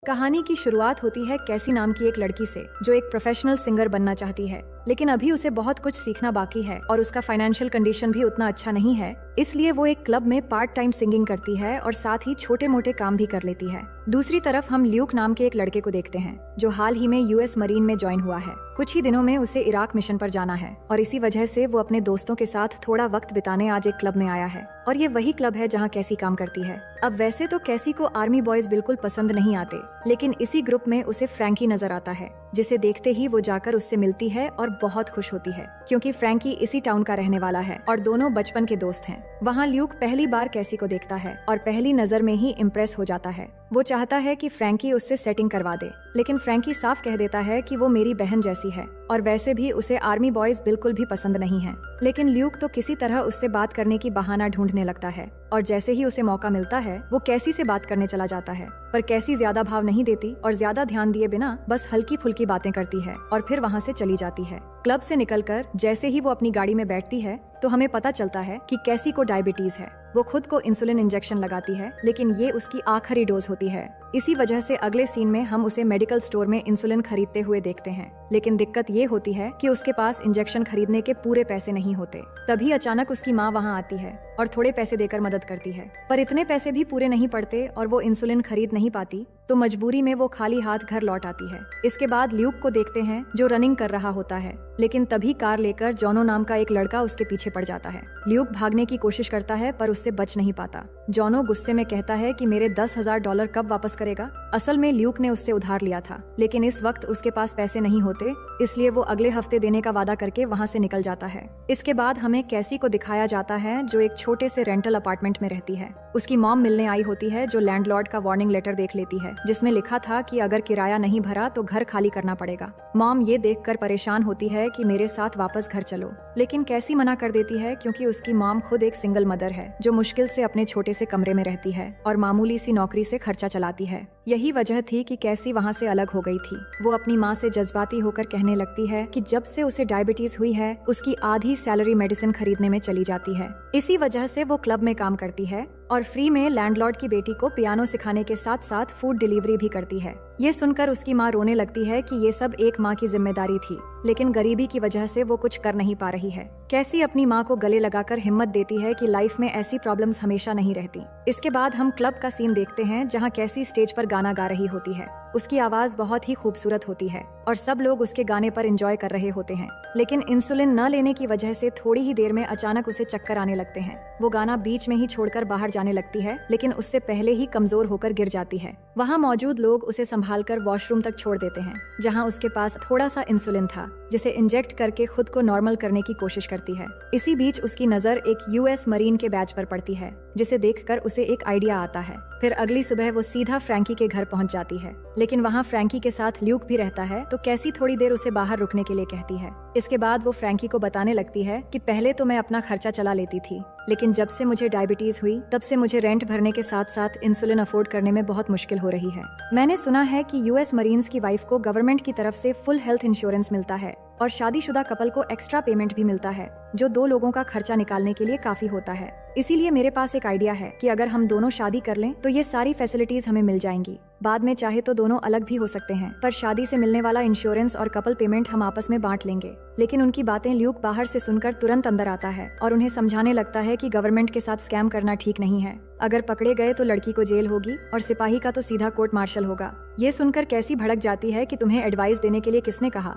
कहानी की शुरुआत होती है कैसी नाम की एक लड़की से जो एक प्रोफेशनल सिंगर बनना चाहती है, लेकिन अभी उसे बहुत कुछ सीखना बाकी है और उसका फाइनेंशियल कंडीशन भी उतना अच्छा नहीं है। इसलिए वो एक क्लब में पार्ट टाइम सिंगिंग करती है और साथ ही छोटे मोटे काम भी कर लेती है। दूसरी तरफ हम ल्यूक नाम के एक लड़के को देखते हैं जो हाल ही में यूएस मरीन में ज्वाइन हुआ है। कुछ ही दिनों में उसे इराक मिशन पर जाना है और इसी वजह से वो अपने दोस्तों के साथ थोड़ा वक्त बिताने आज एक क्लब में आया है और ये वही क्लब है जहाँ कैसी काम करती है। अब वैसे तो कैसी को आर्मी बॉयज बिल्कुल पसंद नहीं आते, लेकिन इसी ग्रुप में उसे फ्रैंकी नजर आता है, जिसे देखते ही वो जाकर उससे मिलती है और बहुत खुश होती है क्योंकि फ्रैंकी इसी टाउन का रहने वाला है और दोनों बचपन के दोस्त हैं। वहाँ ल्यूक पहली बार कैसी को देखता है और पहली नजर में ही इम्प्रेस हो जाता है। वो चाहता है कि फ्रैंकी उससे सेटिंग करवा दे, लेकिन फ्रैंकी साफ कह देता है कि वो मेरी बहन जैसी है और वैसे भी उसे आर्मी बॉयज बिल्कुल भी पसंद नहीं है। लेकिन ल्यूक तो किसी तरह उससे बात करने की बहाना ढूंढने लगता है और जैसे ही उसे मौका मिलता है वो कैसी से बात करने चला जाता है, पर कैसी ज्यादा भाव नहीं देती और ज्यादा ध्यान दिए बिना बस हल्की फुल्की बातें करती है और फिर वहाँ से चली जाती है। क्लब से निकलकर जैसे ही वो अपनी गाड़ी में बैठती है तो हमें पता चलता है कि कैसी को डायबिटीज है। वो खुद को इंसुलिन इंजेक्शन लगाती है, लेकिन ये उसकी आखिरी डोज होती है। इसी वजह से अगले सीन में हम उसे मेडिकल स्टोर में इंसुलिन खरीदते हुए देखते हैं, लेकिन दिक्कत ये होती है कि उसके पास इंजेक्शन खरीदने के पूरे पैसे नहीं होते। तभी अचानक उसकी माँ वहाँ आती है और थोड़े पैसे देकर मदद करती है, पर इतने पैसे भी पूरे नहीं पड़ते और वो इंसुलिन खरीद नहीं पाती, तो मजबूरी में वो खाली हाथ घर लौट आती है। इसके बाद ल्यूक को देखते हैं जो रनिंग कर रहा होता है, लेकिन तभी कार लेकर जॉनो नाम का एक लड़का उसके पीछे पड़ जाता है। ल्यूक भागने की कोशिश करता है पर उससे बच नहीं पाता। जॉनो गुस्से में कहता है कि मेरे $10,000 कब वापस करेगा। असल में ल्यूक ने उससे उधार लिया था, लेकिन इस वक्त उसके पास पैसे नहीं होते, इसलिए वो अगले हफ्ते देने का वादा करके वहाँ से निकल जाता है। इसके बाद हमें कैसी को दिखाया जाता है जो एक छोटे से रेंटल अपार्टमेंट में रहती है। उसकी मॉम मिलने आई होती है जो लैंडलॉर्ड का वार्निंग लेटर देख लेती है, जिसमें लिखा था कि अगर किराया नहीं भरा तो घर खाली करना पड़ेगा। मॉम ये देखकर परेशान होती है कि मेरे साथ वापस घर चलो, लेकिन कैसी मना कर देती है क्योंकि उसकी मॉम खुद एक सिंगल मदर है जो मुश्किल से अपने छोटे से कमरे में रहती है और मामूली सी नौकरी से खर्चा चलाती है। यही वजह थी कि कैसी वहाँ से अलग हो गई थी। वो अपनी माँ से जज्बाती होकर कहने लगती है कि जब से उसे डायबिटीज हुई है उसकी आधी सैलरी मेडिसिन खरीदने में चली जाती है। इसी वजह से वो क्लब में काम करती है और फ्री में लैंडलॉर्ड की बेटी को पियानो सिखाने के साथ साथ फूड डिलीवरी भी करती है। ये सुनकर उसकी माँ रोने लगती है कि ये सब एक माँ की जिम्मेदारी थी, लेकिन गरीबी की वजह से वो कुछ कर नहीं पा रही है। कैसी अपनी माँ को गले लगाकर हिम्मत देती है कि लाइफ में ऐसी प्रॉब्लम्स हमेशा नहीं रहती। इसके बाद हम क्लब का सीन देखते हैं जहाँ कैसी स्टेज पर गाना गा रही होती है। उसकी आवाज बहुत ही खूबसूरत होती है और सब लोग उसके गाने पर एंजॉय कर रहे होते हैं, लेकिन इंसुलिन न लेने की वजह से थोड़ी ही देर में अचानक उसे चक्कर आने लगते हैं। वो गाना बीच में ही छोड़कर बाहर जाने लगती है, लेकिन उससे पहले ही कमजोर होकर गिर जाती है। वहाँ मौजूद लोग उसे संभालकर वॉशरूम तक छोड़ देते हैं, जहाँ उसके पास थोड़ा सा इंसुलिन था, जिसे इंजेक्ट करके खुद को नॉर्मल करने की कोशिश करती है। इसी बीच उसकी नजर एक यूएस मरीन के बैच पर पड़ती है, जिसे देखकर उसे एक आइडिया आता है। फिर अगली सुबह वो सीधा फ्रैंकी के घर पहुंच जाती है, लेकिन वहाँ फ्रैंकी के साथ ल्यूक भी रहता है, तो कैसी थोड़ी देर उसे बाहर रुकने के लिए कहती है। इसके बाद वो फ्रैंकी को बताने लगती है कि पहले तो मैं अपना खर्चा चला लेती थी, लेकिन जब से मुझे डायबिटीज हुई तब से मुझे रेंट भरने के साथ साथ इंसुलिन अफोर्ड करने में बहुत मुश्किल हो रही है। मैंने सुना है कि यूएस मरीन्स की वाइफ को गवर्नमेंट की तरफ से फुल हेल्थ इंश्योरेंस मिलता है और शादीशुदा कपल को एक्स्ट्रा पेमेंट भी मिलता है, जो 2 लोगों का खर्चा निकालने के लिए काफी होता है। इसीलिए मेरे पास एक आइडिया है कि अगर हम दोनों शादी कर लें तो ये सारी फैसिलिटीज हमें मिल जाएंगी। बाद में चाहे तो दोनों अलग भी हो सकते हैं, पर शादी से मिलने वाला इंश्योरेंस और कपल पेमेंट हम आपस में बांट लेंगे। लेकिन उनकी बातें ल्यूक बाहर से सुनकर तुरंत अंदर आता है और उन्हें समझाने लगता है कि गवर्नमेंट के साथ स्कैम करना ठीक नहीं है। अगर पकड़े गए तो लड़की को जेल होगी और सिपाही का तो सीधा कोर्ट मार्शल होगा। ये सुनकर कैसी भड़क जाती है कि तुम्हें एडवाइस देने के लिए किसने कहा।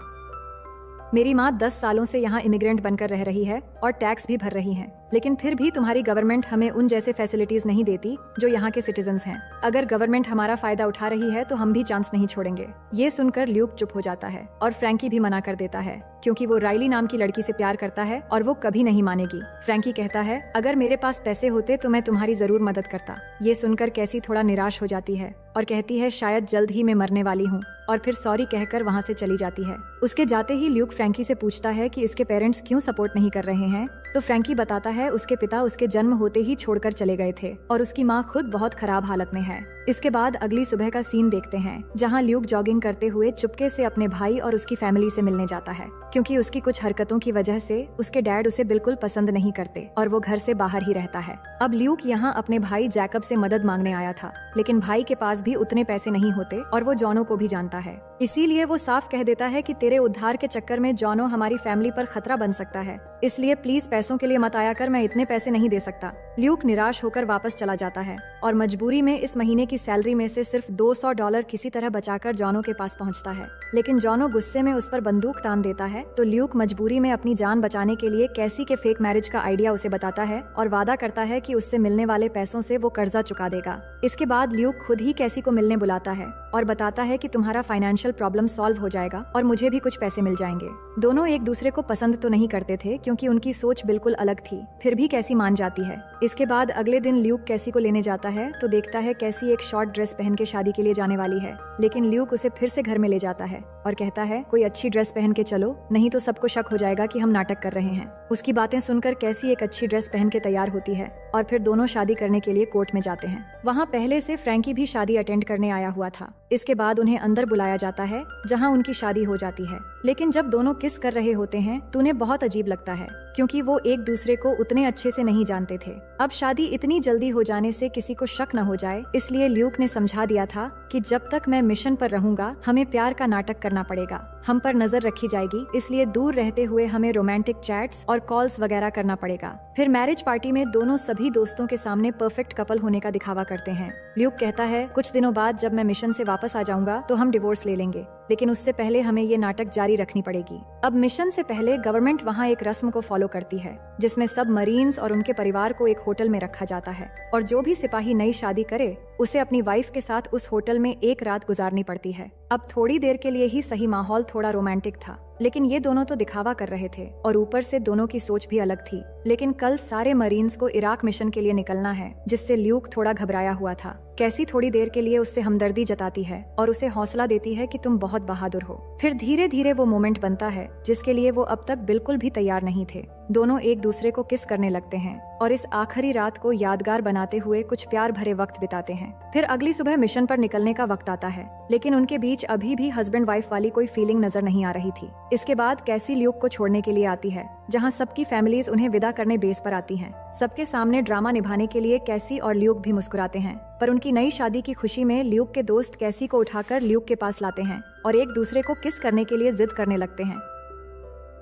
मेरी माँ 10 सालों से यहाँ इमिग्रेंट बनकर रह रही है और टैक्स भी भर रही है, लेकिन फिर भी तुम्हारी गवर्नमेंट हमें उन जैसे फैसिलिटीज नहीं देती जो यहाँ के सिटीजन्स हैं। अगर गवर्नमेंट हमारा फायदा उठा रही है तो हम भी चांस नहीं छोड़ेंगे। ये सुनकर ल्यूक चुप हो जाता है और फ्रैंकी भी मना कर देता है, क्योंकि वो राइली नाम की लड़की से प्यार करता है और वो कभी नहीं मानेगी। फ्रैंकी कहता है, अगर मेरे पास पैसे होते तो मैं तुम्हारी जरूर मदद करता। ये सुनकर कैसी थोड़ा निराश हो जाती है और कहती है शायद जल्द ही मैं मरने वाली हूँ, और फिर सॉरी कहकर वहाँ से चली जाती है। उसके जाते ही ल्यूक फ्रैंकी से पूछता है कि इसके पेरेंट्स क्यों सपोर्ट नहीं कर रहे हैं, तो फ्रैंकी बताता है उसके पिता उसके जन्म होते ही छोड़कर चले गए थे और उसकी माँ खुद बहुत खराब हालत में है। इसके बाद अगली सुबह का सीन देखते हैं जहाँ ल्यूक जॉगिंग करते हुए चुपके से अपने भाई और उसकी फैमिली से मिलने जाता है, क्योंकि उसकी कुछ हरकतों की वजह से उसके डैड उसे बिल्कुल पसंद नहीं करते और वो घर से बाहर ही रहता है। अब ल्यूक यहाँ अपने भाई जैकब से मदद मांगने आया था, लेकिन भाई के पास भी उतने पैसे नहीं होते और वो जॉनो को भी जानता है। इसीलिए वो साफ कह देता है कि तेरे उद्धार के चक्कर में जॉनो हमारी फैमिली पर खतरा बन सकता है, इसलिए प्लीज पैसों के लिए मत आया कर, मैं इतने पैसे नहीं दे सकता। ल्यूक निराश होकर वापस चला जाता है और मजबूरी में इस महीने की सैलरी में से सिर्फ $200 किसी तरह बचाकर जॉनो के पास पहुंचता है। लेकिन जॉनो गुस्से में उस पर बंदूक तान देता है तो ल्यूक मजबूरी में अपनी जान बचाने के लिए कैसी के फेक मैरिज का आइडिया उसे बताता है और वादा करता है कि उससे मिलने वाले पैसों से वो कर्जा चुका देगा। इसके बाद ल्यूक खुद ही कैसी को मिलने बुलाता है और बताता है कि तुम्हारा फाइनेंशियल प्रॉब्लम सॉल्व हो जाएगा और मुझे भी कुछ पैसे मिल जाएंगे। दोनों एक दूसरे को पसंद तो नहीं करते थे क्योंकि उनकी सोच बिल्कुल अलग थी, फिर भी कैसी मान जाती है। इसके बाद अगले दिन ल्यूक कैसी को लेने जाता है तो देखता है कैसी एक शॉर्ट ड्रेस पहन के शादी के लिए जाने वाली है, लेकिन ल्यूक उसे फिर से घर में ले जाता है और कहता है कोई अच्छी ड्रेस पहन के चलो, नहीं तो सबको शक हो जाएगा कि हम नाटक कर रहे हैं। उसकी बातें सुनकर कैसी एक अच्छी ड्रेस पहन के तैयार होती है और फिर दोनों शादी करने के लिए कोर्ट में जाते हैं। वहाँ पहले से फ्रैंकी भी शादी अटेंड करने आया हुआ था। इसके बाद उन्हें अंदर बुलाया जाता है जहाँ उनकी शादी हो जाती है, लेकिन जब दोनों किस कर रहे होते हैं तो उन्हें बहुत अजीब लगता है क्योंकि वो एक दूसरे को उतने अच्छे से नहीं जानते थे। अब शादी इतनी जल्दी हो जाने से किसी को शक न हो जाए, इसलिए ल्यूक ने समझा दिया था कि जब तक मैं मिशन पर रहूंगा हमें प्यार का नाटक करना पड़ेगा, हम पर नजर रखी जाएगी, इसलिए दूर रहते हुए हमें रोमांटिक चैट्स और कॉल्स वगैरह करना पड़ेगा। फिर मैरिज पार्टी में दोनों सभी दोस्तों के सामने परफेक्ट कपल होने का दिखावा करते हैं। ल्यूक कहता है कुछ दिनों बाद जब मैं मिशन से वापस आ जाऊंगा तो हम डिवोर्स ले लेंगे, लेकिन उससे पहले हमें ये नाटक जारी रखनी पड़ेगी। अब मिशन से पहले गवर्नमेंट वहाँ एक रस्म को फॉलो करती है जिसमें सब मरीन्स और उनके परिवार को एक होटल में रखा जाता है और जो भी सिपाही नई शादी करे उसे अपनी वाइफ के साथ उस होटल में एक रात गुजारनी पड़ती है। अब थोड़ी देर के लिए ही सही माहौल थोड़ा रोमांटिक था, लेकिन ये दोनों तो दिखावा कर रहे थे और ऊपर से दोनों की सोच भी अलग थी। लेकिन कल सारे मरीन्स को इराक मिशन के लिए निकलना है, जिससे ल्यूक थोड़ा घबराया हुआ था। कैसी थोड़ी देर के लिए उससे हमदर्दी जताती है और उसे हौसला देती है कि तुम बहुत बहादुर हो। फिर धीरे धीरे वो मोमेंट बनता है जिसके लिए वो अब तक बिल्कुल भी तैयार नहीं थे। दोनों एक दूसरे को किस करने लगते हैं और इस आखिरी रात को यादगार बनाते हुए कुछ प्यार भरे वक्त बिताते हैं। फिर अगली सुबह मिशन पर निकलने का वक्त आता है, लेकिन उनके बीच अभी भी हस्बैंड वाइफ वाली कोई फीलिंग नजर नहीं आ रही थी। इसके बाद कैसी ल्यूक को छोड़ने के लिए आती है, जहाँ सबकी फैमिलीज उन्हें विदा करने बेस पर आती हैं। सबके सामने ड्रामा निभाने के लिए कैसी और ल्यूक भी मुस्कुराते हैं, पर उनकी नई शादी की खुशी में ल्यूक के दोस्त कैसी को उठाकर ल्यूक के पास लाते हैं और एक दूसरे को किस करने के लिए जिद करने लगते हैं।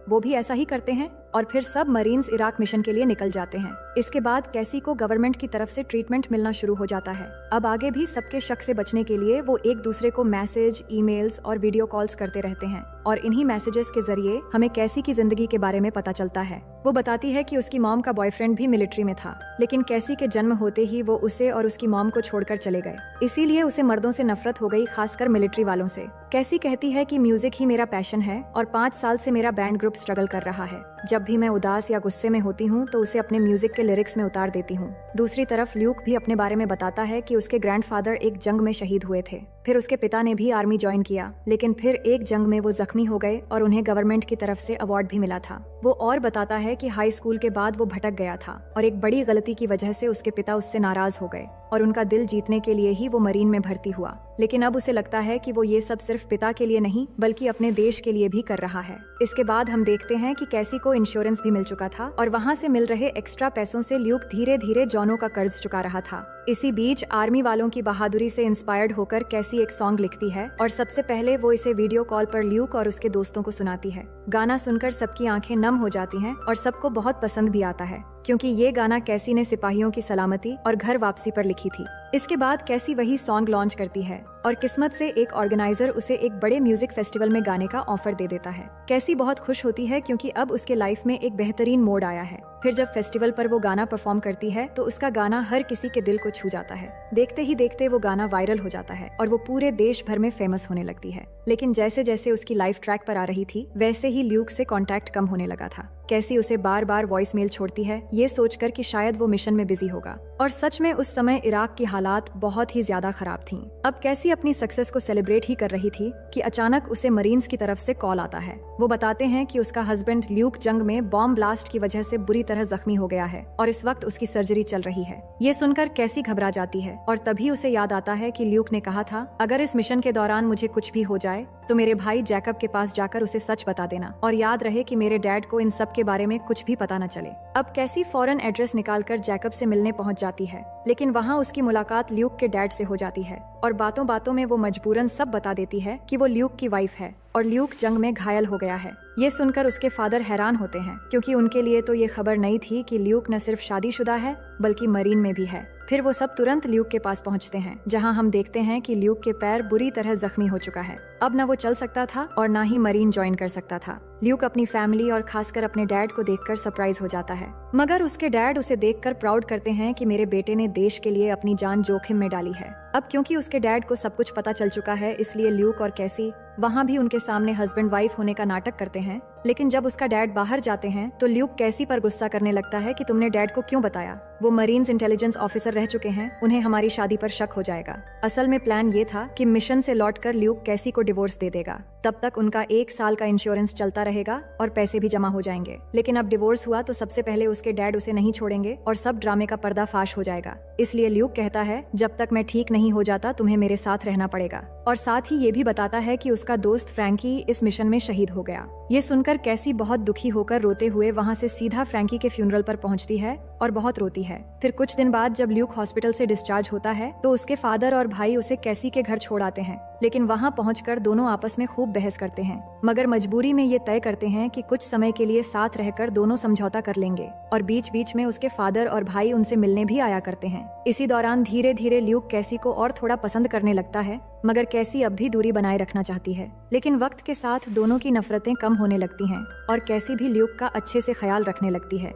वो भी ऐसा ही करते हैं और फिर सब मरीन्स इराक मिशन के लिए निकल जाते हैं। इसके बाद कैसी को गवर्नमेंट की तरफ से ट्रीटमेंट मिलना शुरू हो जाता है। अब आगे भी सबके शक से बचने के लिए वो एक दूसरे को मैसेज, ईमेल्स और वीडियो कॉल्स करते रहते हैं और इन्हीं मैसेजेस के जरिए हमें कैसी की जिंदगी के बारे में पता चलता है। वो बताती है कि उसकी मॉम का बॉयफ्रेंड भी मिलिट्री में था, लेकिन कैसी के जन्म होते ही वो उसे और उसकी मॉम को छोड़कर चले गए, इसीलिए उसे मर्दों से नफरत हो गई, खासकर मिलिट्री वालों से। कैसी कहती है कि म्यूजिक ही मेरा पैशन है और 5 साल से मेरा बैंड ग्रुप स्ट्रगल कर रहा है। जब भी मैं उदास या गुस्से में होती हूँ तो उसे अपने म्यूजिक के लिरिक्स में उतार देती हूँ। दूसरी तरफ ल्यूक भी अपने बारे में बताता है कि उसके ग्रैंडफादर एक जंग में शहीद हुए थे, फिर उसके पिता ने भी आर्मी ज्वाइन किया, लेकिन फिर एक जंग में वो जख्मी हो गए और उन्हें गवर्नमेंट की तरफ से अवार्ड भी मिला था। वो और बताता है कि हाई स्कूल के बाद वो भटक गया था और एक बड़ी गलती की वजह से उसके पिता उससे नाराज हो गए और उनका दिल जीतने के लिए ही वो मरीन में भर्ती हुआ, लेकिन अब उसे लगता है कि वो ये सब सिर्फ पिता के लिए नहीं बल्कि अपने देश के लिए भी कर रहा है। इसके बाद हम देखते हैं कि कैसी को इंश्योरेंस भी मिल चुका था और वहाँ से मिल रहे एक्स्ट्रा पैसों से ल्यूक धीरे धीरे जॉनो का कर्ज चुका रहा था। इसी बीच आर्मी वालों की बहादुरी से इंस्पायर्ड होकर कैसी एक सॉन्ग लिखती है और सबसे पहले वो इसे वीडियो कॉल पर ल्यूक और उसके दोस्तों को सुनाती है। गाना सुनकर सबकी आंखें नम हो जाती हैं और सबको बहुत पसंद भी आता है, क्योंकि ये गाना कैसी ने सिपाहियों की सलामती और घर वापसी पर लिखी थी। इसके बाद कैसी वही सॉन्ग लॉन्च करती है और किस्मत से एक ऑर्गेनाइजर उसे एक बड़े म्यूजिक फेस्टिवल में गाने का ऑफर दे देता है। कैसी बहुत खुश होती है क्योंकि अब उसके लाइफ में एक बेहतरीन मोड आया है। फिर जब फेस्टिवल पर वो गाना परफॉर्म करती है तो उसका गाना हर किसी के दिल को छू जाता है। देखते ही देखते वो गाना वायरल हो जाता है और वो पूरे देश भर में फेमस होने लगती है। लेकिन जैसे जैसे उसकी लाइफ ट्रैक पर आ रही थी वैसे ही ल्यूक से कांटेक्ट कम होने लगा था। कैसी उसे बार बार वॉइस मेल छोड़ती है, ये सोचकर कि शायद वो मिशन में बिजी होगा, और सच में उस समय इराक की हालात बहुत ही ज्यादा खराब थीं। अब कैसी अपनी सक्सेस को सेलिब्रेट ही कर रही थी कि अचानक उसे मरीन्स की तरफ से कॉल आता है। वो बताते हैं कि उसका हस्बैंड ल्यूक जंग में बॉम्ब ब्लास्ट की वजह से बुरी तरह जख्मी हो गया है और इस वक्त उसकी सर्जरी चल रही है। ये सुनकर कैसी घबरा जाती है और तभी उसे याद आता है कि ल्यूक ने कहा था, अगर इस मिशन के दौरान मुझे कुछ भी हो जाए तो मेरे भाई जैकब के पास जाकर उसे सच बता देना और याद रहे कि मेरे डैड को इन सब के बारे में कुछ भी पता न चले। अब कैसी फौरन एड्रेस निकालकर जैकब से मिलने पहुंच जाती है, लेकिन वहाँ उसकी मुलाकात ल्यूक के डैड से हो जाती है और बातों बातों में वो मजबूरन सब बता देती है कि वो ल्यूक की वाइफ है और ल्यूक जंग में घायल हो गया है। ये सुनकर उसके फादर हैरान होते हैं, क्योंकि उनके लिए तो ये खबर नहीं थी कि ल्यूक न सिर्फ शादीशुदा है बल्कि मरीन में भी है। फिर वो सब तुरंत ल्यूक के पास पहुंचते हैं, जहां हम देखते हैं कि ल्यूक के पैर बुरी तरह जख्मी हो चुका है। अब न वो चल सकता था और न ही मरीन ज्वाइन कर सकता था। ल्यूक अपनी फैमिली और खासकर अपने डैड को देखकर सरप्राइज हो जाता है, मगर उसके डैड उसे देखकर प्राउड करते हैं कि मेरे बेटे ने देश के लिए अपनी जान जोखिम में डाली है। अब क्योंकि उसके डैड को सब कुछ पता चल चुका है, इसलिए ल्यूक और कैसी वहाँ भी उनके सामने हस्बैंड वाइफ होने का नाटक करते हैं। लेकिन जब उसका डैड बाहर जाते हैं तो ल्यूक कैसी पर गुस्सा करने लगता है कि तुमने डैड को क्यों बताया, वो मरीन्स इंटेलिजेंस ऑफिसर रह चुके हैं, उन्हें हमारी शादी पर शक हो जाएगा। असल में प्लान ये था कि मिशन से लौटकर ल्यूक कैसी को डिवोर्स दे देगा, तब तक उनका 1 साल का इंश्योरेंस चलता रहेगा और पैसे भी जमा हो जाएंगे। लेकिन अब डिवोर्स हुआ तो सबसे पहले उसके डैड उसे नहीं छोड़ेंगे और सब ड्रामे का पर्दाफाश हो जाएगा। इसलिए ल्यूक कहता है, जब तक मैं ठीक नहीं हो जाता तुम्हें मेरे साथ रहना पड़ेगा, और साथ ही ये भी बताता है कि उसका दोस्त फ्रैंकी इस मिशन में शहीद हो गया। ये सुनकर कैसी बहुत दुखी होकर रोते हुए वहाँ से सीधा फ्रैंकी के फ्यूनरल पर पहुँचती है और बहुत रोती है। फिर कुछ दिन बाद जब ल्यूक हॉस्पिटल से डिस्चार्ज होता है तो उसके फादर और भाई उसे कैसी के घर छोड़ आते हैं, लेकिन वहाँ पहुंचकर दोनों आपस में खूब बहस करते हैं, मगर मजबूरी में ये तय करते हैं कि कुछ समय के लिए साथ रहकर दोनों समझौता कर लेंगे। और बीच बीच में उसके फादर और भाई उनसे मिलने भी आया करते हैं। इसी दौरान धीरे धीरे ल्यूक कैसी को और थोड़ा पसंद करने लगता है, मगर कैसी अब भी दूरी बनाए रखना चाहती है। लेकिन वक्त के साथ दोनों की नफरतें कम होने लगती हैं और कैसी भी ल्यूक का अच्छे से ख्याल रखने लगती है।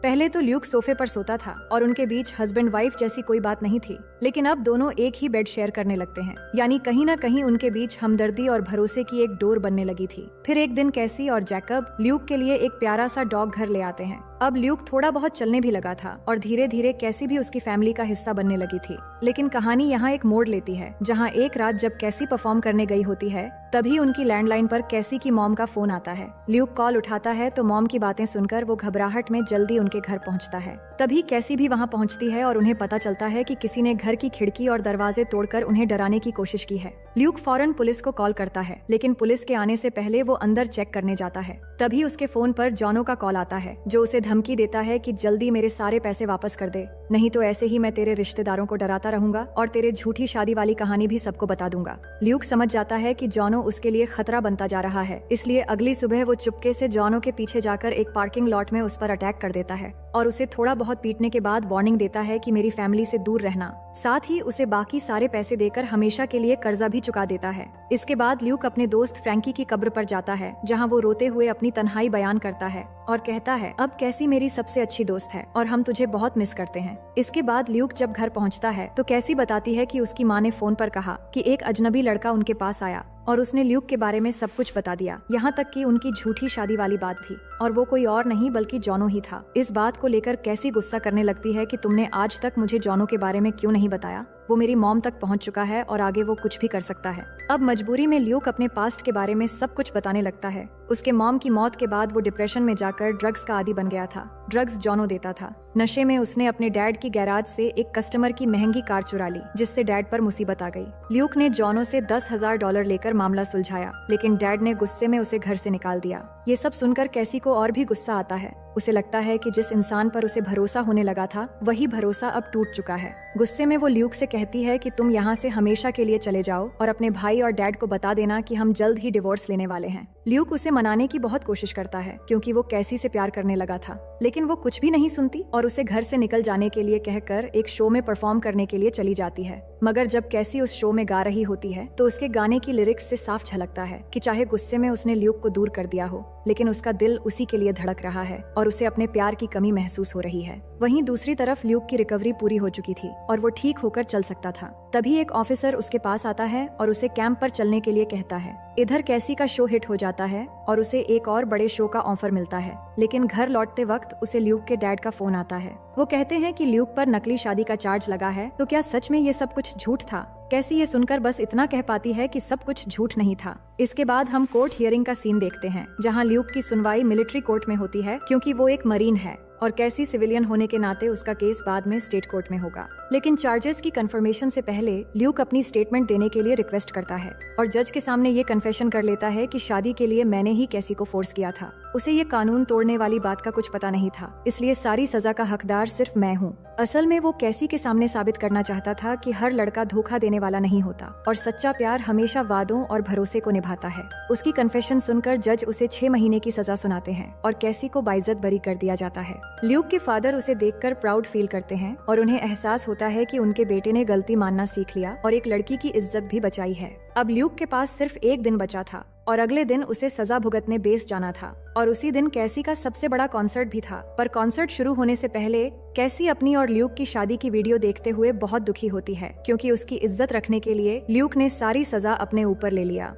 पहले तो ल्यूक सोफे पर सोता था और उनके बीच हस्बैंड वाइफ जैसी कोई बात नहीं थी, लेकिन अब दोनों एक ही बेड शेयर करने लगते हैं, यानी कहीं न कहीं उनके बीच हमदर्दी और भरोसे की एक डोर बनने लगी थी। फिर एक दिन कैसी और जैकब ल्यूक के लिए एक प्यारा सा डॉग घर ले आते हैं। अब ल्यूक थोड़ा बहुत चलने भी लगा था और धीरे धीरे कैसी भी उसकी फैमिली का हिस्सा बनने लगी थी। लेकिन कहानी यहाँ एक मोड़ लेती है, जहाँ एक रात जब कैसी परफॉर्म करने गई होती है, तभी उनकी लैंडलाइन पर कैसी की मॉम का फोन आता है। ल्यूक कॉल उठाता है तो मॉम की बातें सुनकर वो घबराहट में जल्दी उनके घर पहुँचता है। तभी कैसी भी वहाँ पहुँचती है और उन्हें पता चलता है कि किसी ने घर की खिड़की और दरवाजे तोड़कर उन्हें डराने की कोशिश की है। ल्यूक फौरन पुलिस को कॉल करता है, लेकिन पुलिस के आने से पहले वो अंदर चेक करने जाता है। तभी उसके फोन पर जॉनो का कॉल आता है, जो उसे धमकी देता है कि जल्दी मेरे सारे पैसे वापस कर दे, नहीं तो ऐसे ही मैं तेरे रिश्तेदारों को डराता रहूंगा और तेरे झूठी शादी वाली कहानी भी सबको बता दूंगा। ल्यूक समझ जाता है कि जॉनो उसके लिए खतरा बनता जा रहा है, इसलिए अगली सुबह वो चुपके से जॉनो के पीछे जाकर एक पार्किंग लॉट में उस पर अटैक कर देता है और उसे थोड़ा बहुत पीटने के बाद वार्निंग देता है कि मेरी फैमिली से दूर रहना। साथ ही उसे बाकी सारे पैसे देकर हमेशा के लिए कर्जा भी चुका देता है। इसके बाद ल्यूक अपने दोस्त फ्रैंकी की कब्र पर जाता है, जहां वो रोते हुए अपनी तन्हाई बयान करता है और कहता है, अब कैसी मेरी सबसे अच्छी दोस्त है और हम तुझे बहुत मिस करते हैं। इसके बाद ल्यूक जब घर पहुंचता है तो कैसी बताती है कि उसकी माँ ने फोन पर कहा कि एक अजनबी लड़का उनके पास आया और उसने ल्यूक के बारे में सब कुछ बता दिया, यहाँ तक कि उनकी झूठी शादी वाली बात भी, और वो कोई और नहीं बल्कि जॉनो ही था। इस बात को लेकर कैसी गुस्सा करने लगती है कि तुमने आज तक मुझे जॉनो के बारे में क्यों नहीं बताया, वो मेरी मॉम तक पहुंच चुका है और आगे वो कुछ भी कर सकता है। अब मजबूरी में ल्यूक अपने पास्ट के बारे में सब कुछ बताने लगता है। उसके मॉम की मौत के बाद वो डिप्रेशन में जाकर ड्रग्स का आदी बन गया था। ड्रग्स जॉनो देता था। नशे में उसने अपने डैड की गैराज से एक कस्टमर की महंगी कार चुरा ली, जिससे डैड पर मुसीबत आ गई। ल्यूक ने जॉनो से $10,000 लेकर मामला सुलझाया, लेकिन डैड ने गुस्से में उसे घर से निकाल दिया। ये सब सुनकर कैसी को और भी गुस्सा आता है। उसे लगता है कि जिस इंसान पर उसे भरोसा होने लगा था, वही भरोसा अब टूट चुका है। गुस्से में वो ल्यूक से कहती है कि तुम यहाँ से हमेशा के लिए चले जाओ और अपने भाई और डैड को बता देना कि हम जल्द ही डिवोर्स लेने वाले हैं। ल्यूक उसे मनाने की बहुत कोशिश करता है, क्योंकि वो कैसी से प्यार करने लगा था, लेकिन वो कुछ भी नहीं सुनती और उसे घर से निकल जाने के लिए कहकर एक शो में परफॉर्म करने के लिए चली जाती है। मगर जब कैसी उस शो में गा रही होती है तो उसके गाने की लिरिक्स से साफ झलकता है कि चाहे गुस्से में उसने ल्यूक को दूर कर दिया हो, लेकिन उसका दिल उसी के लिए धड़क रहा है और उसे अपने प्यार की कमी महसूस हो रही है। वहीं दूसरी तरफ ल्यूक की रिकवरी पूरी हो चुकी थी और वो ठीक होकर चल सकता था। तभी एक ऑफिसर उसके पास आता है और उसे कैंप पर चलने के लिए कहता है। इधर कैसी का शो हिट हो जाता है और उसे एक और बड़े शो का ऑफर मिलता है, लेकिन घर लौटते वक्त उसे ल्यूक के डैड का फोन आता है। वो कहते हैं कि ल्यूक पर नकली शादी का चार्ज लगा है, तो क्या सच में ये सब कुछ झूठ था? कैसी ये सुनकर बस इतना कह पाती है कि सब कुछ झूठ नहीं था। इसके बाद हम कोर्ट हियरिंग का सीन देखते हैं, जहां ल्यूक की सुनवाई मिलिट्री कोर्ट में होती है, क्योंकि वो एक मरीन है और कैसी सिविलियन होने के नाते उसका केस बाद में स्टेट कोर्ट में होगा। लेकिन चार्जेस की कंफर्मेशन से पहले ल्यूक अपनी स्टेटमेंट देने के लिए रिक्वेस्ट करता है और जज के सामने ये कन्फेशन कर लेता है कि शादी के लिए मैंने ही कैसी को फोर्स किया था। उसे ये कानून तोड़ने वाली बात का कुछ पता नहीं था, इसलिए सारी सजा का हकदार सिर्फ मैं हूँ। असल में वो कैसी के सामने साबित करना चाहता था कि हर लड़का धोखा देने वाला नहीं होता और सच्चा प्यार हमेशा वादों और भरोसे को निभाता है। उसकी कन्फेशन सुनकर जज उसे 6 महीने की सजा सुनाते हैं और कैसी को बाइज्जत बरी कर दिया जाता है। ल्यूक के फादर उसे देखकर प्राउड फील करते हैं और उन्हें एहसास होता है कि उनके बेटे ने गलती मानना सीख लिया और एक लड़की की इज्जत भी बचाई है। अब ल्यूक के पास सिर्फ एक दिन बचा था और अगले दिन उसे सजा भुगतने बेस जाना था और उसी दिन कैसी का सबसे बड़ा कॉन्सर्ट भी था। पर कॉन्सर्ट शुरू होने से पहले कैसी अपनी और ल्यूक की शादी की वीडियो देखते हुए बहुत दुखी होती है, क्योंकि उसकी इज्जत रखने के लिए ल्यूक ने सारी सजा अपने ऊपर ले लिया।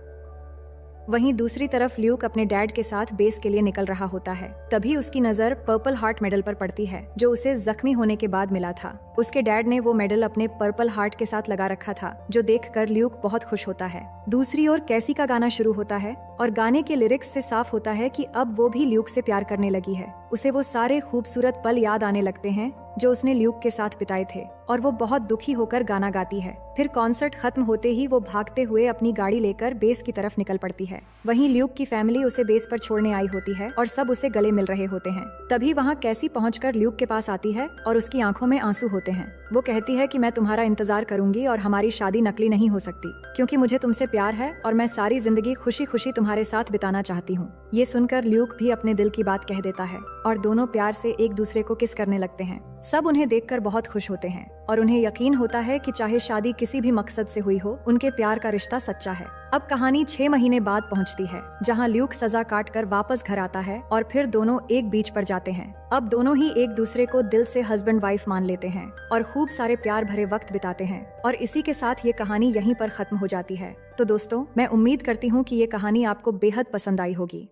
वहीं दूसरी तरफ ल्यूक अपने डैड के साथ बेस के लिए निकल रहा होता है। तभी उसकी नजर पर्पल हार्ट मेडल पर पड़ती है जो उसे जख्मी होने के बाद मिला था। उसके डैड ने वो मेडल अपने पर्पल हार्ट के साथ लगा रखा था, जो देखकर ल्यूक बहुत खुश होता है। दूसरी ओर कैसी का गाना शुरू होता है और गाने के लिरिक्स से साफ होता है कि अब वो भी ल्यूक से प्यार करने लगी है। उसे वो सारे खूबसूरत पल याद आने लगते हैं जो उसने ल्यूक के साथ बिताए थे और वो बहुत दुखी होकर गाना गाती है। फिर कॉन्सर्ट खत्म होते ही वो भागते हुए अपनी गाड़ी लेकर बेस की तरफ निकल पड़ती है। वहीं ल्यूक की फैमिली उसे बेस पर छोड़ने आई होती है और सब उसे गले मिल रहे होते हैं। तभी वहाँ कैसी पहुंचकर ल्यूक के पास आती है और उसकी आंखों में आंसू होते हैं। वो कहती है कि मैं तुम्हारा इंतजार करूंगी और हमारी शादी नकली नहीं हो सकती, क्योंकि मुझे तुमसे प्यार है और मैं सारी जिंदगी खुशी खुशी तुम्हारे साथ बिताना चाहती हूँ। ये सुनकर ल्यूक भी अपने दिल की बात कह देता है और दोनों प्यार से एक दूसरे को किस करने लगते हैं। सब उन्हें देखकर बहुत खुश होते हैं और उन्हें यकीन होता है कि चाहे शादी किसी भी मकसद से हुई हो, उनके प्यार का रिश्ता सच्चा है। अब कहानी 6 महीने बाद पहुंचती है, जहां ल्यूक सजा काट कर वापस घर आता है और फिर दोनों एक बीच पर जाते हैं। अब दोनों ही एक दूसरे को दिल से हस्बैंड वाइफ मान लेते हैं और खूब सारे प्यार भरे वक्त बिताते हैं और इसी के साथ ये कहानी यहीं पर खत्म हो जाती है। तो दोस्तों, मैं उम्मीद करती हूँ कि ये कहानी आपको बेहद पसंद आई होगी।